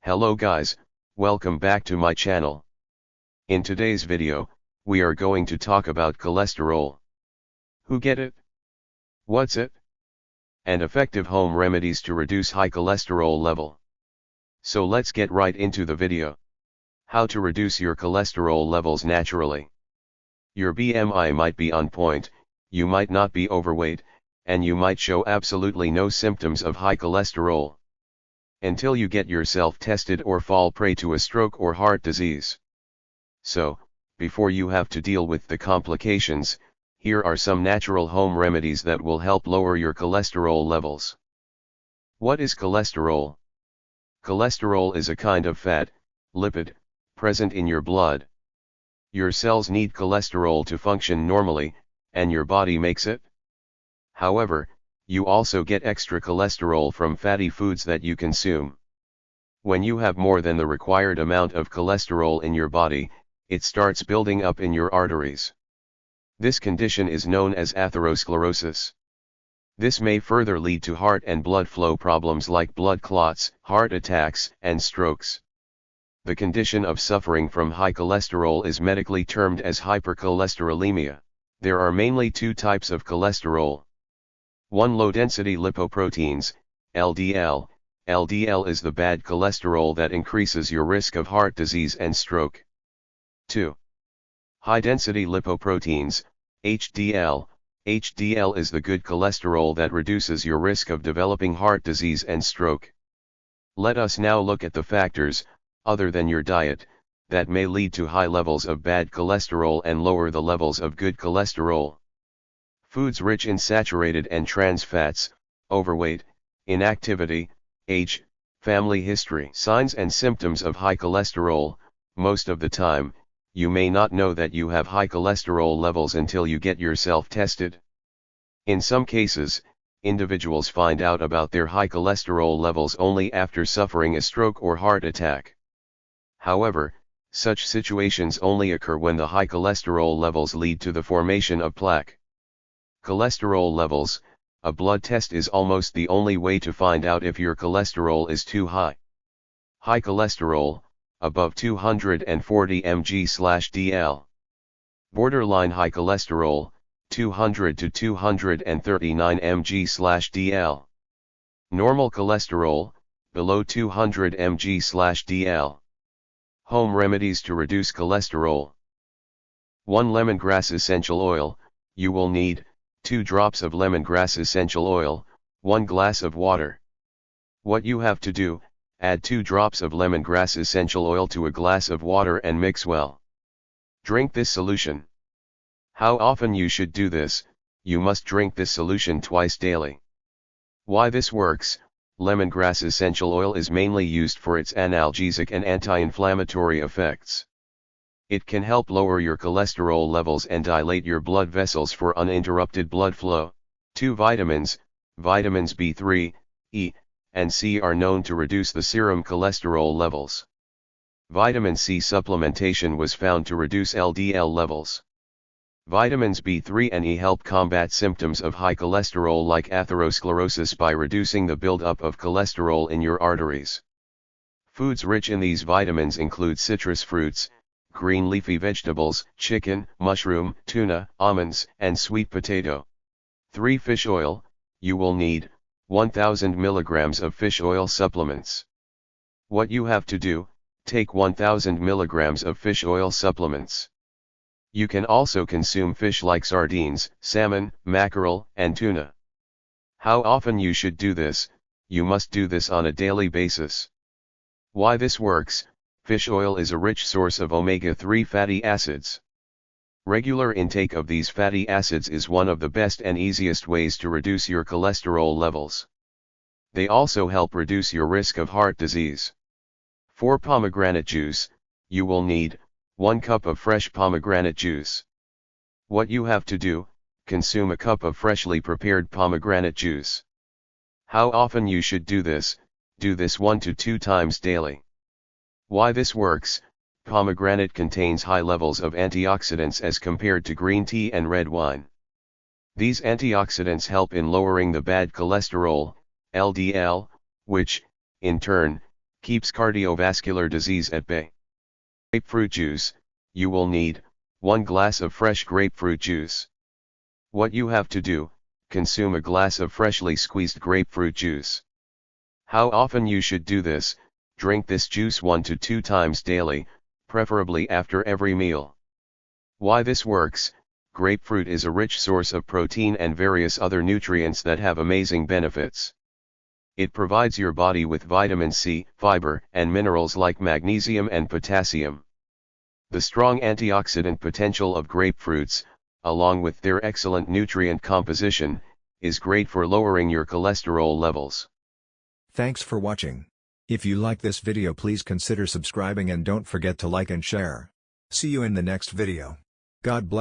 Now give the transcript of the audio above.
Hello guys, welcome back to my channel. In today's video, we are going to talk about cholesterol. Who get it? What's it? And effective home remedies to reduce high cholesterol level. So let's get right into the video. How to reduce your cholesterol levels naturally. Your BMI might be on point, you might not be overweight, and you might show absolutely no symptoms of high cholesterol. Until you get yourself tested or fall prey to a stroke or heart disease. So, before you have to deal with the complications, here are some natural home remedies that will help lower your cholesterol levels. What is cholesterol? Cholesterol is a kind of fat, lipid, present in your blood. Your cells need cholesterol to function normally, and your body makes it. However, you also get extra cholesterol from fatty foods that you consume. When you have more than the required amount of cholesterol in your body, it starts building up in your arteries. This condition is known as atherosclerosis. This may further lead to heart and blood flow problems like blood clots, heart attacks, and strokes. The condition of suffering from high cholesterol is medically termed as hypercholesterolemia. There are mainly two types of cholesterol. 1. Low-density lipoproteins, LDL. LDL is the bad cholesterol that increases your risk of heart disease and stroke. 2. High-density lipoproteins, HDL. HDL is the good cholesterol that reduces your risk of developing heart disease and stroke. Let us now look at the factors, other than your diet, that may lead to high levels of bad cholesterol and lower the levels of good cholesterol. Foods rich in saturated and trans fats, overweight, inactivity, age, family history. Signs and symptoms of high cholesterol. Most of the time, you may not know that you have high cholesterol levels until you get yourself tested. In some cases, individuals find out about their high cholesterol levels only after suffering a stroke or heart attack. However, such situations only occur when the high cholesterol levels lead to the formation of plaque. Cholesterol levels. A blood test is almost the only way to find out if your cholesterol is too high. High cholesterol, above 240 mg/dl. Borderline high cholesterol, 200 to 239 mg/dl. Normal cholesterol, below 200 mg/dl. Home remedies to reduce cholesterol. 1. Lemongrass essential oil. You will need 2 drops of lemongrass essential oil, 1 glass of water. What you have to do, add 2 drops of lemongrass essential oil to a glass of water and mix well. Drink this solution. How often you should do this? You must drink this solution twice daily. Why this works? Lemongrass essential oil is mainly used for its analgesic and anti-inflammatory effects. It can help lower your cholesterol levels and dilate your blood vessels for uninterrupted blood flow. 2 vitamins, vitamins B3, E, and C are known to reduce the serum cholesterol levels. Vitamin C supplementation was found to reduce LDL levels. Vitamins B3 and E help combat symptoms of high cholesterol like atherosclerosis by reducing the buildup of cholesterol in your arteries. Foods rich in these vitamins include citrus fruits, green leafy vegetables, chicken, mushroom, tuna, almonds, and sweet potato. 3. Fish oil. You will need 1,000 milligrams of fish oil supplements. What you have to do, take 1,000 milligrams of fish oil supplements. You can also consume fish like sardines, salmon, mackerel, and tuna. How often you should do this? You must do this on a daily basis. Why this works? Fish oil is a rich source of omega-3 fatty acids. Regular intake of these fatty acids is one of the best and easiest ways to reduce your cholesterol levels. They also help reduce your risk of heart disease. 4. Pomegranate juice. You will need 1 cup of fresh pomegranate juice. What you have to do, consume a cup of freshly prepared pomegranate juice. How often you should do this? Do this 1 to 2 times daily. Why this works? Pomegranate contains high levels of antioxidants as compared to green tea and red wine. These antioxidants help in lowering the bad cholesterol, LDL, which, in turn, Keeps cardiovascular disease at bay. Grapefruit juice. You will need 1 glass of fresh grapefruit juice. What you have to do: consume a glass of freshly squeezed grapefruit juice. How often you should do this: drink this juice 1 to 2 times daily, preferably after every meal. Why this works: grapefruit is a rich source of protein and various other nutrients that have amazing benefits. It provides your body with vitamin C, fiber, and minerals like magnesium and potassium. The strong antioxidant potential of grapefruits, along with their excellent nutrient composition, is great for lowering your cholesterol levels. Thanks for watching. If you like this video, please consider subscribing and don't forget to like and share. See you in the next video. God bless.